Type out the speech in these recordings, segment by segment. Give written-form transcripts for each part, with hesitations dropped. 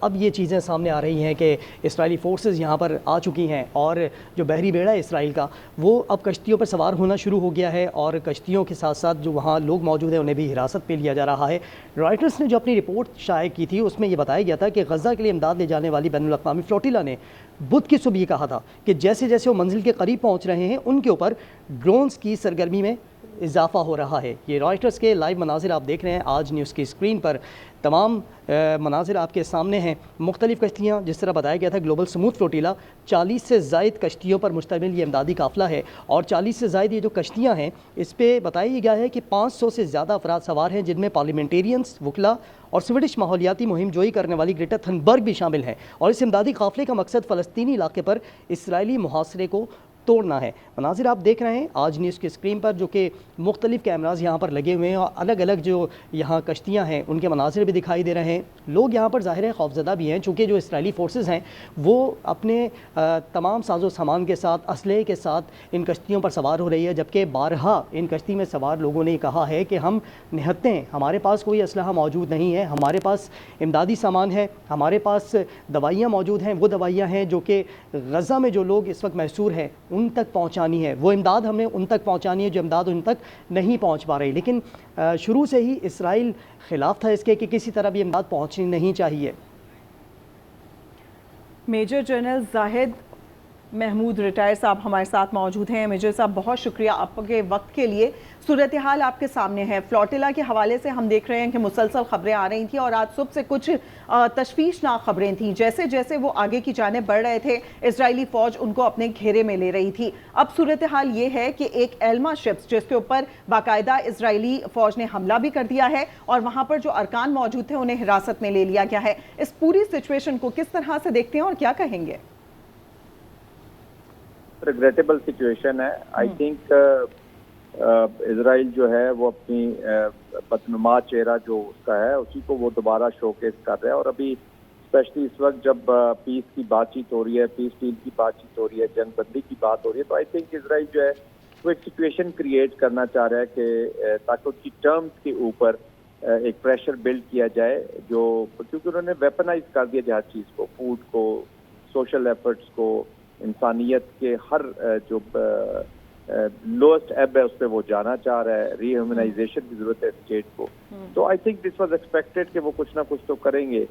اب یہ چیزیں سامنے آ رہی ہیں کہ اسرائیلی فورسز یہاں پر آ چکی ہیں اور جو بحری بیڑا ہے اسرائیل کا وہ اب کشتیوں پر سوار ہونا شروع ہو گیا ہے اور کشتیوں کے ساتھ ساتھ جو وہاں لوگ موجود ہیں انہیں بھی حراست پہ لیا جا رہا ہے۔ رائٹرز نے جو اپنی رپورٹ شائع کی تھی اس میں یہ بتایا گیا تھا کہ غزہ کے لیے امداد لے جانے والی بین الاقوامی فلوٹیلا نے بدھ کی صبح یہ کہا تھا کہ جیسے جیسے وہ منزل کے قریب پہنچ رہے ہیں ان کے اوپر ڈرونز کی سرگرمی میں اضافہ ہو رہا ہے۔ یہ رائٹرز کے لائیو مناظر آپ دیکھ رہے ہیں آج نیوز کی اسکرین پر، تمام مناظر آپ کے سامنے ہیں۔ مختلف کشتیاں، جس طرح بتایا گیا تھا گلوبل سموتھ فلوٹیلا 40 سے زائد کشتیوں پر مشتمل یہ امدادی قافلہ ہے اور 40 سے زائد یہ جو کشتیاں ہیں اس پہ بتایا گیا ہے کہ 500 سے زیادہ افراد سوار ہیں، جن میں پارلیمنٹیرینز، وکلا اور سویڈش ماحولیاتی مہم جوئی کرنے والی گریٹا تھنبرگ بھی شامل ہیں، اور اس امدادی قافلے کا مقصد فلسطینی علاقے پر اسرائیلی محاصرے کو توڑنا ہے۔ مناظر آپ دیکھ رہے ہیں آج نیوز کی اسکرین پر، جو کہ مختلف کیمراز یہاں پر لگے ہوئے ہیں اور الگ الگ جو یہاں کشتیاں ہیں ان کے مناظر بھی دکھائی دے رہے ہیں۔ لوگ یہاں پر ظاہر ہے خوفزدہ بھی ہیں، چونکہ جو اسرائیلی فورسز ہیں وہ اپنے تمام ساز و سامان کے ساتھ، اسلحے کے ساتھ ان کشتیوں پر سوار ہو رہی ہے، جبکہ بارہا ان کشتی میں سوار لوگوں نے کہا ہے کہ ہم نہتے ہیں، ہمارے پاس کوئی اسلحہ موجود نہیں ہے، ہمارے پاس امدادی سامان ہے، ہمارے پاس دوائیاں موجود ہیں، وہ دوائیاں ہیں جو کہ غزہ میں جو لوگ اس وقت محصور ہیں ان تک پہنچانی ہے، وہ امداد ہمیں ان تک پہنچانی ہے جو امداد ان تک نہیں پہنچ پا رہی۔ لیکن شروع سے ہی اسرائیل خلاف تھا اس کے کہ کسی طرح بھی امداد پہنچنی نہیں چاہیے۔ میجر جنرل زاہد محمود ریٹائر صاحب ہمارے ساتھ موجود ہیں۔ میجر صاحب بہت شکریہ آپ کے وقت کے لیے۔ صورتحال آپ کے سامنے ہے، فلوٹیلا کے حوالے سے ہم دیکھ رہے ہیں کہ مسلسل خبریں آ رہی تھیں اور آج صبح سے کچھ تشویشناک خبریں تھیں، جیسے جیسے وہ آگے کی جانب بڑھ رہے تھے اسرائیلی فوج ان کو اپنے گھیرے میں لے رہی تھی۔ اب صورتحال یہ ہے کہ ایک ایلما شپس جس کے اوپر باقاعدہ اسرائیلی فوج نے حملہ بھی کر دیا ہے اور وہاں پر جو ارکان موجود تھے انہیں حراست میں لے لیا گیا ہے۔ اس پوری سچویشن کو کس طرح سے دیکھتے ہیں اور کیا کہیں گے؟ ریگریٹیبل سچویشن ہے۔ آئی تھنک اسرائیل جو ہے وہ اپنی بدنما چہرہ جو اس کا ہے اسی کو وہ دوبارہ شو کیس کر رہا ہے، اور ابھی اسپیشلی اس وقت جب پیس کی بات چیت ہو رہی ہے، پیس ڈیل کی بات چیت ہو رہی ہے، جنگ بندی کی بات ہو رہی ہے، تو آئی تھنک اسرائیل جو ہے وہ ایک سچویشن کریٹ کرنا چاہ رہا ہے کہ تاکہ اس کی ٹرمز کے اوپر ایک پریشر بلڈ کیا جائے، جو کیونکہ انہوں نے ویپنائز کر دیا ہر چیز کو، فوڈ کو، سوشل ایفرٹس کو، انسانیت کے ہر جو لوئسٹ ایب ہے اس پہ وہ جانا چاہ رہا ہے، ری ہیومنائزیشن کی ضرورت ہے اسٹیٹ کو۔ تو آئی تھنک دس واز ایکسپیکٹڈ کہ وہ کچھ نہ کچھ تو کریں گے،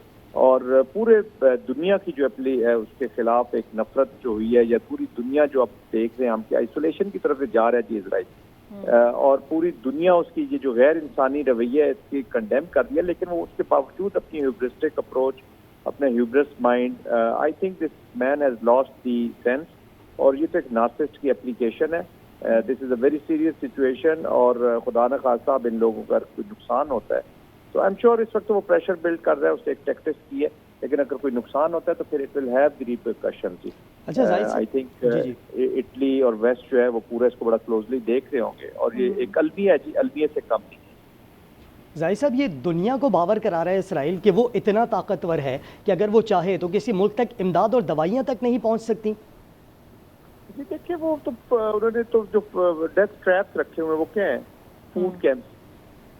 اور پورے دنیا کی جو اپلی ہے اس کے خلاف ایک نفرت جو ہوئی ہے، یا پوری دنیا جو اب دیکھ رہے ہیں ہم کہ آئسولیشن کی طرف سے جا رہا ہے جی اسرائیل، اور پوری دنیا اس کی یہ جو غیر انسانی رویہ ہے اس کی کنڈیم کر دیا، لیکن وہ اس کے باوجود اپنی ہیوبرسٹک اپروچ، اپنے hubris mind, I think this man has lost the sense, اور یہ تو ایک نارسسٹ کی اپلیکیشن ہے۔ This is a very serious situation, اور خدا نہ خواستہ اب ان لوگوں کا کوئی نقصان ہوتا ہے تو آئی ایم شیور اس وقت وہ پریشر بلڈ کر رہا ہے، اسے ایک ٹیکٹکس کی ہے، لیکن اگر کوئی نقصان ہوتا ہے تو پھر it will have the repercussion. جی آئی تھنک اٹلی اور ویسٹ جو ہے وہ پورا اس کو بڑا کلوزلی دیکھ رہے ہوں گے، اور یہ ایک المیہ ہے جی، المیہ سے کم نہیں ہے۔ زاہد صاحب، یہ دنیا کو باور کرا رہا ہے اسرائیل کہ وہ اتنا طاقتور ہے کہ اگر وہ چاہے تو کسی ملک تک امداد اور دوائیاں تک نہیں پہنچ سکتی۔ جی دیکھیے، وہ تو انہوں نے تو جو ڈیتھ ٹریپس رکھے ہوئے وہ کیا ہیں؟ فوڈ کیمپس،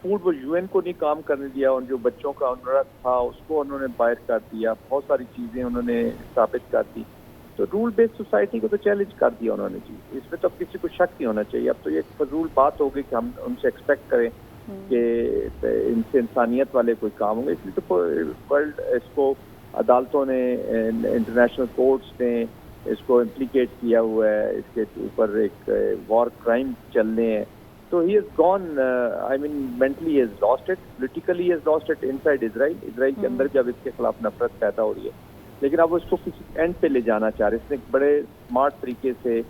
فوڈ وہ یو این کو نہیں کام کرنے دیا، اور جو بچوں کا انورت تھا اس کو انہوں نے باہر کر دیا، بہت ساری چیزیں انہوں نے ثابت کر دی، تو رول بیسڈ سوسائٹی کو تو چیلنج کر دیا انہوں نے جی۔ اس میں تو اب کسی کو شک نہیں ہونا چاہیے، اب تو یہ فضول بات ہوگی کہ ہم ان سے ایکسپیکٹ کریں کہ ان سے انسانیت والے کوئی کام ہوں گے۔ اس لیے تو ورلڈ اس کو عدالتوں نے، انٹرنیشنل کورٹس نے اس کو امپلیکیٹ کیا ہوا ہے، اس کے اوپر ایک وار کرائم چل رہے ہیں، تو he is gone, I mean mentally he is lost it, politically he is lost it inside Israel. Israel کے اندر جب اس کے خلاف نفرت پیدا ہو رہی ہے، لیکن اب اس کو کسی اینڈ پہ لے جانا چاہ رہے ہیں۔ اس نے ایک بڑے اسمارٹ طریقے سے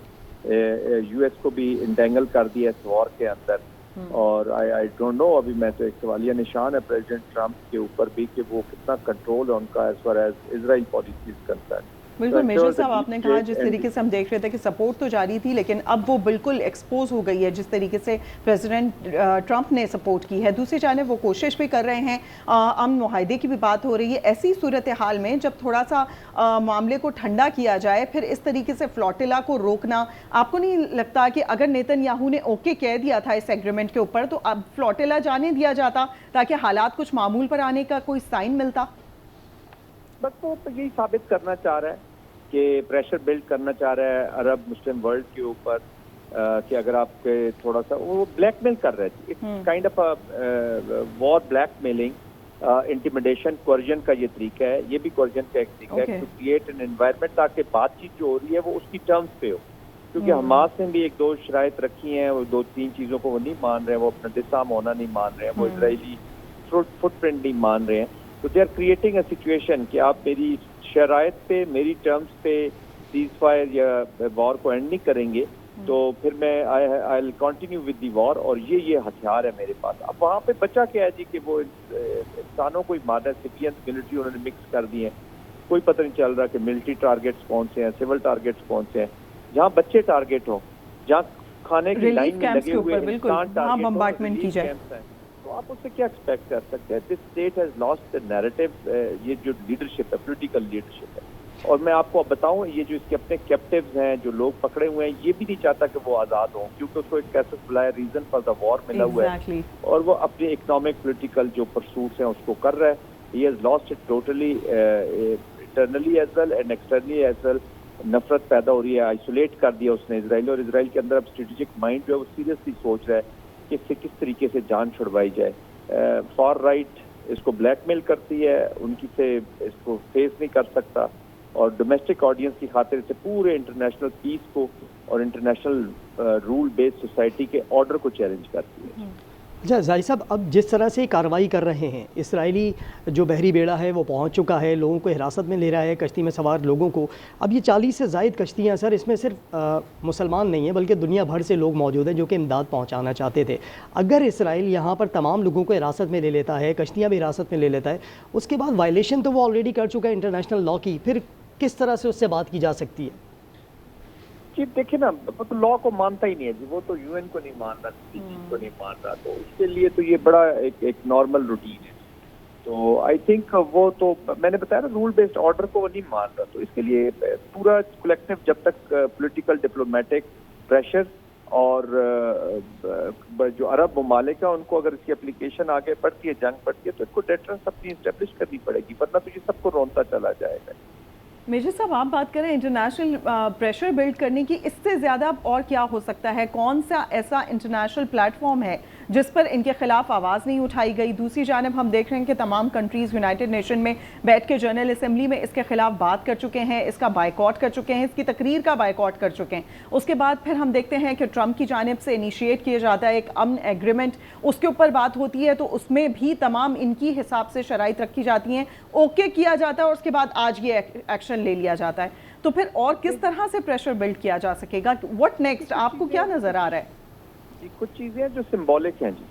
یو ایس کو بھی انٹینگل کر دیا اس وار کے اندر، اور آئی ڈونٹ نو، ابھی میں تو ایک سوالیہ نشان ہے پریزیڈنٹ ٹرمپ کے اوپر بھی کہ وہ کتنا کنٹرول ہے ان کا as far as Israel policy is concern. بالکل میجر صاحب، آپ نے کہا جس طریقے سے ہم دیکھ رہے تھے کہ سپورٹ تو جاری تھی، لیکن اب وہ بالکل ایکسپوز ہو گئی ہے جس طریقے سے پریزیڈنٹ ٹرمپ نے سپورٹ کی ہے۔ دوسری جانب وہ کوشش بھی کر رہے ہیں، امن معاہدے کی بھی بات ہو رہی ہے۔ ایسی صورتحال میں جب تھوڑا سا معاملے کو ٹھنڈا کیا جائے، پھر اس طریقے سے فلوٹیلا کو روکنا، آپ کو نہیں لگتا کہ اگر نیتن یاہو نے اوکے کہہ دیا تھا اس ایگریمنٹ کے اوپر تو اب فلوٹیلا جانے دیا جاتا تاکہ حالات کچھ معمول پر آنے کا کوئی سائن ملتا؟ بس وہ یہی ثابت کرنا چاہ رہا ہے کہ پریشر بلڈ کرنا چاہ رہا ہے عرب مسلم ورلڈ کے اوپر کہ اگر آپ کے تھوڑا سا وہ بلیک میل کر رہے تھے, it's kind of war blackmailing, intimidation coercion کا یہ طریقہ ہے, یہ بھی کوئرژن کا ایک طریقہ ہے ٹو کریٹ این انوائرمنٹ تاکہ بات چیت جو ہو رہی ہے وہ اس کی ٹرمز پہ ہو, کیونکہ حماس نے بھی ایک دو شرائط رکھی ہیں, وہ 2-3 چیزوں کو وہ نہیں مان رہے ہیں, وہ اپنا ڈسارم ہونا نہیں مان رہے ہیں, وہ اسرائیلی فٹ پرنٹ نہیں مان رہے ہیں, تو they are creating a situation کہ آپ میری شرائط پہ میری ٹرمز پہ سیز فائر یا وار کو اینڈ نہیں کریں گے تو پھر میں آئی ول کنٹینیو ود دی وار, اور یہ ہتھیار ہے میرے پاس. اب وہاں پہ بچہ کیا ہے جی کہ وہ انسانوں کو ہی مارنا ہے, سویلینز ملٹری انہوں نے مکس کر دی ہیں, کوئی پتہ نہیں چل رہا کہ ملٹری ٹارگیٹس کون سے ہیں, سول ٹارگیٹس کون سے ہیں, جہاں بچے ٹارگیٹ ہوں, جہاں کھانے کی لائن میں لگے ہوئے انسان ٹارگیٹ ہیں, تو آپ اس سے کیا ایکسپیکٹ کر سکتے ہیں؟ This state has lost the narrative, یہ جو لیڈرشپ ہے پولیٹیکل لیڈرشپ ہے. اور میں آپ کو اب بتاؤں, یہ جو اس کے اپنے کیپٹیوز ہیں, جو لوگ پکڑے ہوئے ہیں, یہ بھی نہیں چاہتا کہ وہ آزاد ہوں, کیونکہ اس کو ایک کیسے بلایا ریزن فار دا وار ملا ہوا ہے, اور وہ اپنے اکنامک پولیٹیکل جو پرسوٹس ہیں اس کو کر رہا ہے. He has lost it totally internally as well and externally as well. نفرت پیدا ہو رہی ہے, آئسولیٹ کر دیا اس نے اسرائیل, اور اسرائیل کے اندر اب اسٹریٹجک مائنڈ جو ہے وہ سیریسلی سوچ رہا ہے کہ اس سے کس طریقے سے جان چھڑوائی جائے. فار رائٹ اس کو بلیک میل کرتی ہے, ان کی سے اس کو فیس نہیں کر سکتا, اور ڈومیسٹک آڈینس کی خاطر سے پورے انٹرنیشنل پیس کو اور انٹرنیشنل رول بیسڈ سوسائٹی کے آرڈر کو چیلنج کرتی ہے. اچھا زاہد صاحب, اب جس طرح سے کارروائی کر رہے ہیں, اسرائیلی جو بحری بیڑا ہے وہ پہنچ چکا ہے, لوگوں کو حراست میں لے رہا ہے, کشتی میں سوار لوگوں کو. اب یہ 40 سے زائد کشتیاں سر, اس میں صرف مسلمان نہیں ہیں بلکہ دنیا بھر سے لوگ موجود ہیں جو کہ امداد پہنچانا چاہتے تھے. اگر اسرائیل یہاں پر تمام لوگوں کو حراست میں لے لیتا ہے, کشتیاں بھی حراست میں لے لیتا ہے, اس کے بعد وائلیشن تو وہ آلریڈی کر چکا ہے انٹرنیشنل لا کی, پھر کس طرح سے اس سے بات کی جا سکتی ہے؟ جی دیکھیں نا, وہ تو لا کو مانتا ہی نہیں ہے جی, وہ تو یو این کو نہیں مان رہا, کسی چیز کو نہیں مان رہا, تو اس کے لیے تو یہ بڑا ایک نارمل روٹین ہے. تو آئی تھنک وہ تو میں نے بتایا نا, رول بیسڈ آرڈر کو وہ نہیں مان رہا, تو اس کے لیے پورا کولیکٹیو جب تک پولیٹیکل ڈپلومیٹک پریشر اور جو عرب ممالک ہیں ان کو اگر اس کی اپلیکیشن آگے بڑھتی ہے, جنگ بڑھتی ہے, تو اس کو ڈیٹرنس اپنی اسٹیبلش کرنی پڑے گی, ورنہ تو یہ سب کو رونتا چلا جائے گا. میجر صاحب آپ بات کریں انٹرنیشنل پریشر بلڈ کرنے کی, اس سے زیادہ اور کیا ہو سکتا ہے؟ کون سا ایسا انٹرنیشنل پلیٹ فارم ہے جس پر ان کے خلاف آواز نہیں اٹھائی گئی؟ دوسری جانب ہم دیکھ رہے ہیں کہ تمام کنٹریز یونائٹڈ نیشن میں بیٹھ کے جنرل اسمبلی میں اس کے خلاف بات کر چکے ہیں, اس کا بائیکاٹ کر چکے ہیں, اس کی تقریر کا بائیکاٹ کر چکے ہیں. اس کے بعد پھر ہم دیکھتے ہیں کہ ٹرمپ کی جانب سے انیشیٹ کیا جاتا ہے ایک امن ایگریمنٹ, اس کے اوپر بات ہوتی ہے, تو اس میں بھی تمام ان کی حساب سے شرائط رکھی جاتی ہیں, اوکے کیا جاتا ہے, اور اس کے بعد آج یہ ایکشن لے لیا جاتا ہے. تو پھر اور کس طرح سے پریشر بلڈ کیا جا سکے گا؟ What next? آپ کو کیا نظر آ رہا ہے؟ جی کچھ چیزیں جو سمبولک ہیں جی,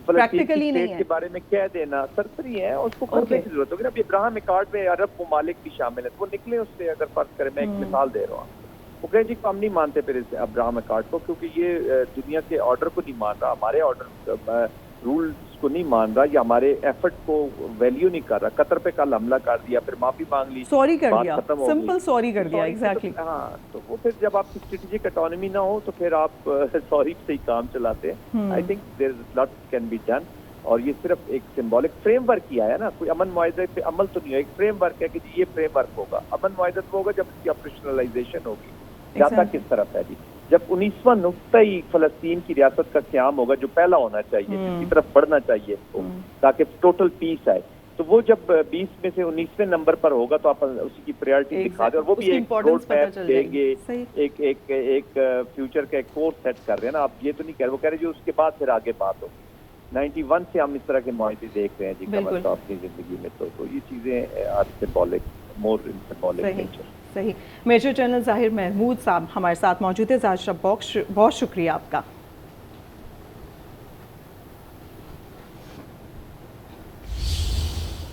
پریکٹیکلی نہیں ہے کے بارے میں کہہ دینا سرسری ہے, اس کو کرنے کی ضرورت ہوگی. اب ابراہیم اکارڈ میں عرب ممالک بھی شامل ہیں, وہ نکلے اس سے. اگر فرض کریں, میں ایک مثال دے رہا ہوں, وہ کہیں جی ہم نہیں مانتے پھر اس ابراہیم اکارڈ کو, کیونکہ یہ دنیا کے آرڈر کو نہیں مان رہا, ہمارے آرڈر رولز کو نہیں مان رہا, یا ہمارے ایفرٹ کو ویلیو نہیں کر رہا. قطر پہ کل حملہ کر دیا, پھر معافی مانگ لی, سوری کر دیا, سمپل سوری کر دیا. ایگزیکٹلی. ہاں, تو وہ پھر جب آپ کی اسٹریٹجک اٹانومی نہ ہو تو پھر آپ سوری سے ہی کام چلاتے ہیں. I think there is lot can be done, اور یہ صرف ایک سمبولک فریم ورک کیا ہے نا, کوئی امن معاہدے پہ عمل تو نہیں ہے. ایک فریم ورک ہے کہ جی یہ فریم ورک ہوگا. امن معاہدہ تو ہوگا جب اس کی آپریشنلائزیشن ہوگی. جاتا کس طرف ہے جی؟ جب 19واں نقطۂ فلسطین کی ریاست کا قیام ہوگا, جو پہلا ہونا چاہیے, جس کی طرف بڑھنا چاہیے تاکہ ٹوٹل پیس آئے, تو وہ جب 20 میں سے 19ویں نمبر پر ہوگا تو آپ اسی کی پریورٹی دکھا دیں, اور وہ بھی ایک روڈ میپ دیں گے, ایک فیوچر کا ایک کورس سیٹ کر رہے ہیں نا. آپ یہ تو نہیں کہہ رہے, وہ کہہ رہے جو اس کے بعد پھر آگے بات ہو. 91 سے ہم اس طرح کے معاہدے دیکھ رہے ہیں جی قمر صاحب اپنی زندگی میں, تو یہ چیزیں آج سمبولک, مور سمبولک نیچر. صحیح. میجر جنرل ظاہر محمود صاحب ہمارے ساتھ موجود ہے. زاہد صاحب بہت شکریہ آپ کا.